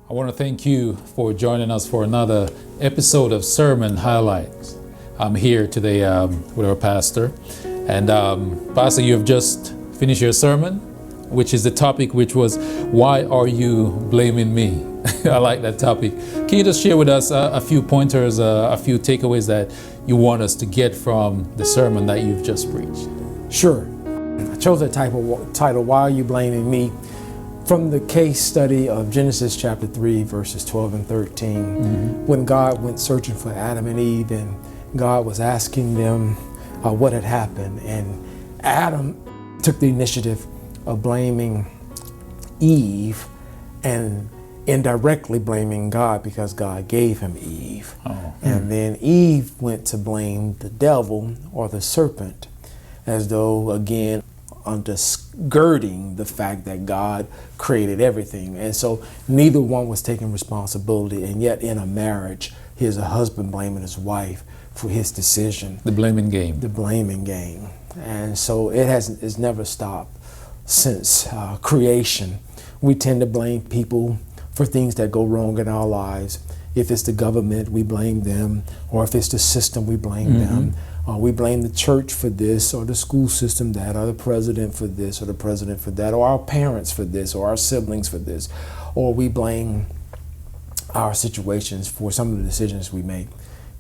I want to thank you for joining us for another episode of Sermon Highlights. I'm here today with our pastor. And Pastor, you have just finished your sermon, which is the topic which was, why are you blaming me? I like that topic. Can you just share with us a few pointers, a few takeaways that you want us to get from the sermon that you've just preached? Sure. I chose that title, Why Are You Blaming Me? From the case study of Genesis chapter 3, verses 12 and 13, when God went searching for Adam and Eve, and God was asking them what had happened. And Adam took the initiative of blaming Eve and indirectly blaming God because God gave him Eve. And then Eve went to blame the devil or the serpent, as though, again, undergirding the fact that God created everything. And so neither one was taking responsibility. And yet in a marriage, here's a husband blaming his wife for his decision. The blaming game. The blaming game. And so it's never stopped since creation. We tend to blame people for things that go wrong in our lives. If it's the government, we blame them. Or if it's the system, we blame them. We blame the church for this, or the school system that, or the president for this, or the president for that, or our parents for this, or our siblings for this. Or we blame our situations for some of the decisions we make.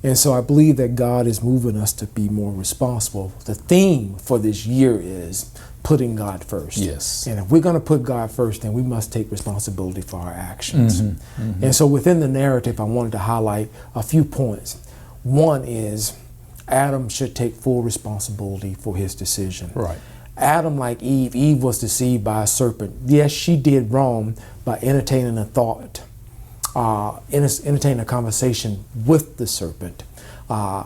And so I believe that God is moving us to be more responsible. The theme for this year is putting God first. Yes. And if we're going to put God first, then we must take responsibility for our actions. And so within the narrative, I wanted to highlight a few points. One is Adam should take full responsibility for his decision. Right. Adam, like Eve was deceived by a serpent. Yes, she did wrong by entertaining a thought, entertaining a conversation with the serpent,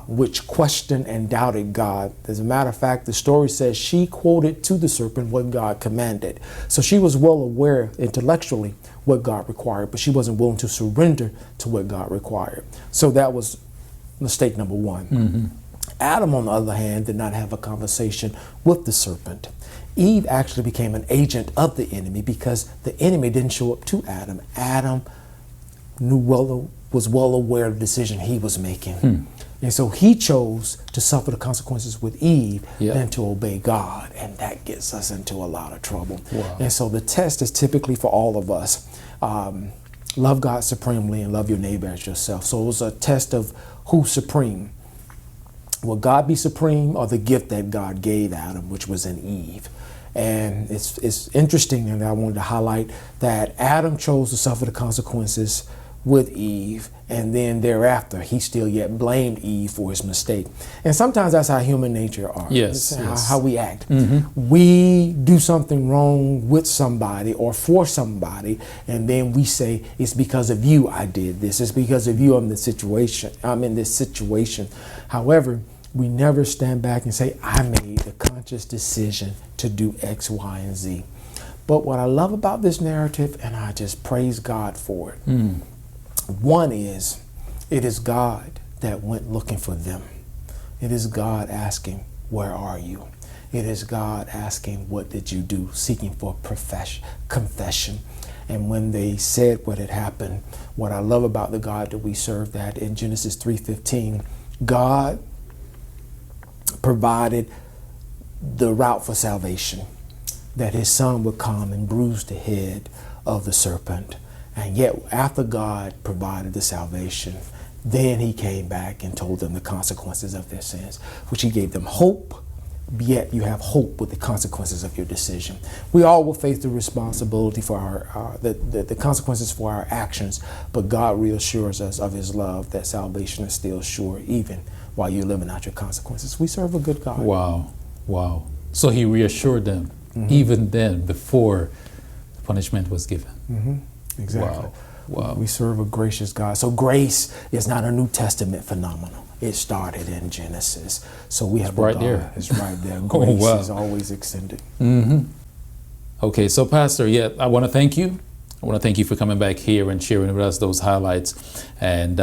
which questioned and doubted God. As a matter of fact, the story says she quoted to the serpent what God commanded. So she was well aware intellectually what God required, but she wasn't willing to surrender to what God required. So that was mistake number one. Adam, on the other hand, did not have a conversation with the serpent. Eve actually became an agent of the enemy because the enemy didn't show up to Adam. Adam was well aware of the decision he was making. And so he chose to suffer the consequences with Eve than to obey God. And that gets us into a lot of trouble. Wow. And so the test is typically for all of us. Love God supremely and love your neighbor as yourself. So it was a test of who's supreme. Will God be supreme, or the gift that God gave Adam, which was in Eve? And it's interesting, and I wanted to highlight that Adam chose to suffer the consequences with Eve, and then thereafter he still yet blamed Eve for his mistake. And sometimes that's how human nature are. Yes, how we act. We do something wrong with somebody or for somebody, and then we say, it's because of you I did this. It's because of you I'm in this situation. However, we never stand back and say, I made the conscious decision to do X, Y, and Z. But what I love about this narrative, and I just praise God for it, one is, it is God that went looking for them. It is God asking, where are you? It is God asking, what did you do? Seeking for confession. And when they said what had happened, what I love about the God that we serve, that in Genesis 3:15, God provided the route for salvation, that his son would come and bruise the head of the serpent. And yet after God provided the salvation, then he came back and told them the consequences of their sins, which he gave them hope. Yet you have hope with the consequences of your decision. We all will face the responsibility for the consequences for our actions, but God reassures us of his love that salvation is still sure, even while you're living out your consequences. We serve a good God. Wow. So he reassured them even then, before the punishment was given. Exactly. Wow. We serve a gracious God. So grace is not a New Testament phenomenon. It started in Genesis. So we have right God. there. It's right there. Grace is always extended. Okay, so Pastor, I want to thank you. I want to thank you for coming back here and sharing with us those highlights. And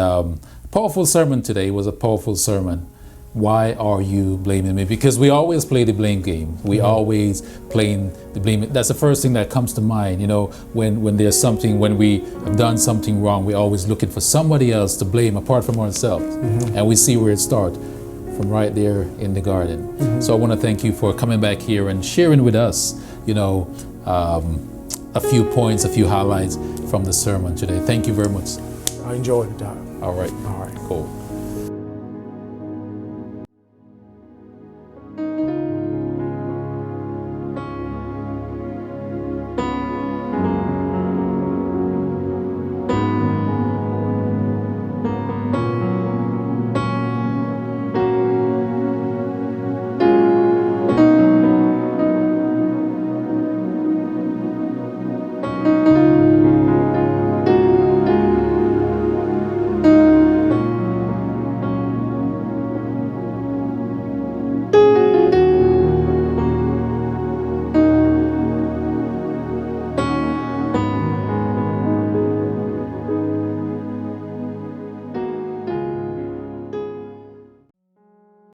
powerful sermon today. It was a powerful sermon. why are you blaming me? Because we always play the blame game. We always playing the blame. That's the first thing that comes to mind. You know, when there's something, when we have done something wrong, we're always looking for somebody else to blame apart from ourselves. And we see where it starts, from right there in the garden. So I want to thank you for coming back here and sharing with us, you know, a few points, a few highlights from the sermon today. Thank you very much. I enjoyed it, Doc. All right. All right. Cool.